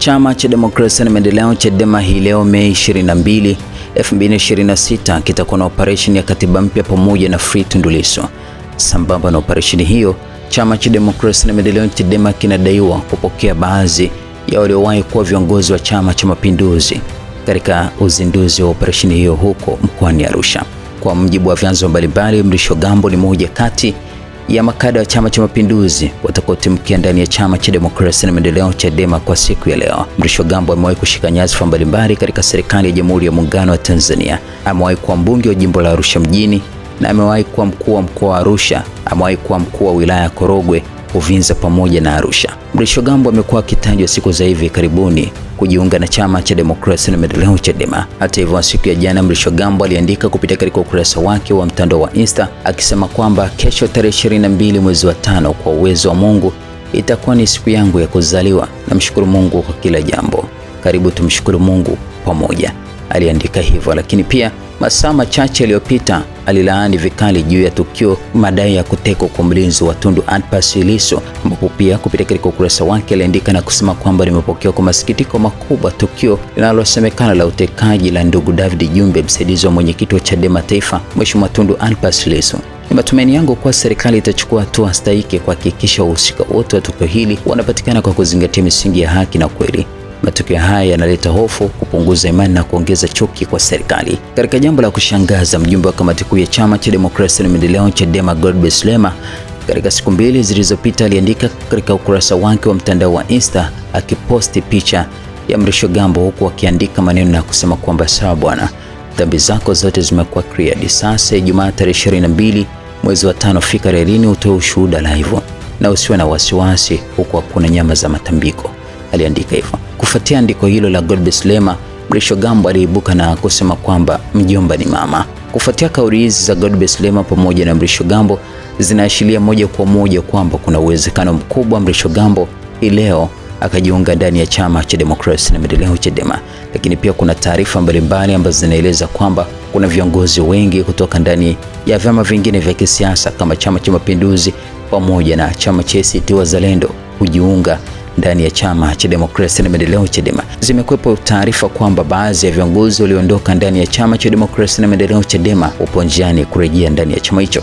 Chama cha Demokrasia na Maendeleo Chadema hii leo Mei 22, 2026 kitakuwa na operesheni ya katiba mpya pamoja na Free Tundu Lissu. Sambamba na operesheni hiyo, Chama cha Demokrasia na Maendeleo Chadema kinadaiwa kupokea baadhi ya waliowahi kuwa viongozi wa Chama cha Mapinduzi katika uzinduzi wa operesheni hiyo huko mkoani Arusha. Kwa mujibu wa vyanzo mbalimbali, Mrisho Gambo ni mmoja kati ya makada wa Chama cha Mapinduzi watakaotimkia ndani ya Chama cha Demokrasia na Maendeleo Chadema kwa siku ya leo. Mrisho Gambo amewahi kushika nyadhifa mbalimbali katika serikali ya Jamhuri ya Muungano wa Tanzania. Amewahi kuwa mbunge wa jimbo la Arusha mjini na amewahi kuwa mkuu wa mkoa wa Arusha, amewahi kuwa mkuu wa wilaya ya Korogwe, Uvinza pamoja na Arusha. Mrisho Gambo amekuwa akitajwa siku za hivi karibuni kujiunga na Chama cha Demokrasia na Maendeleo Chadema. Hata hivyo, siku ya jana Mrisho Gambo aliandika kupitia katika ukurasa wake wa mtandao wa Insta akisema kwamba kesho tarehe 22 mwezi wa 5 kwa uwezo wa Mungu itakuwa ni siku yangu ya kuzaliwa. Namshukuru Mungu kwa kila jambo. Karibu tumshukuru Mungu pamoja. Aliandika hivyo, lakini pia masaa machache yaliyopita alilaani vikali juu ya tukio madai ya kutekwa kwa mlinzi wa Tundu Antipas Lissu, ambapo pia kupitia katika ukurasa wake aliandika na kusema kwamba nimepokea kwa masikitiko makubwa tukio linalosemekana la utekaji la ndugu David Jumbe, msaidizi wa mwenyekiti wa Chadema Taifa, Mheshimiwa Tundu Antipas Lissu. Ni matumaini yangu kuwa serikali itachukua hatua stahiki kuhakikisha wahusika wote wa tukio hili wanapatikana kwa kuzingatia misingi ya haki na kweli. Matukio haya yanaleta hofu, kupunguza imani na kuongeza chuki kwa serikali. Katika jambo la kushangaza, mjumbe wa kamati kuu ya Chama cha Demokrasia na Maendeleo Chadema Godbless Lema katika siku mbili zilizopita aliandika katika ukurasa wake wa mtandao wa Insta akiposti picha ya Mrisho Gambo, huku akiandika maneno na kusema kwamba sawa bwana, dhambi zako zote zimekuwa cleared. Sasa Ijumaa tarehe 22 mwezi wa 5 fika relini utoe ushuhuda live na usiwe na wasiwasi, huku hakuna nyama za matambiko. Aliandika hivyo. Kufuatia andiko hilo la Godbless Lema, Mrisho Gambo aliibuka na kusema kwamba mjomba ni mama. Kufuatia kauli hizi za Godbless Lema pamoja na Mrisho Gambo zinaashiria moja kwa moja kwamba kuna uwezekano mkubwa Mrisho Gambo hii leo akajiunga ndani ya Chama cha Demokrasia na Maendeleo Chadema. Lakini pia kuna taarifa mbalimbali ambazo zinaeleza kwamba kuna viongozi wengi kutoka ndani ya vyama vingine vya kisiasa kama Chama cha Mapinduzi pamoja na chama cha ACT Wazalendo kujiunga ndani ya Chama cha Demokrasia na Maendeleo Chadema. Zimekuwepo taarifa kwamba baadhi ya viongozi waliondoka ndani ya Chama cha Demokrasia na Maendeleo Chadema upo njiani kurejea ndani ya chama hicho.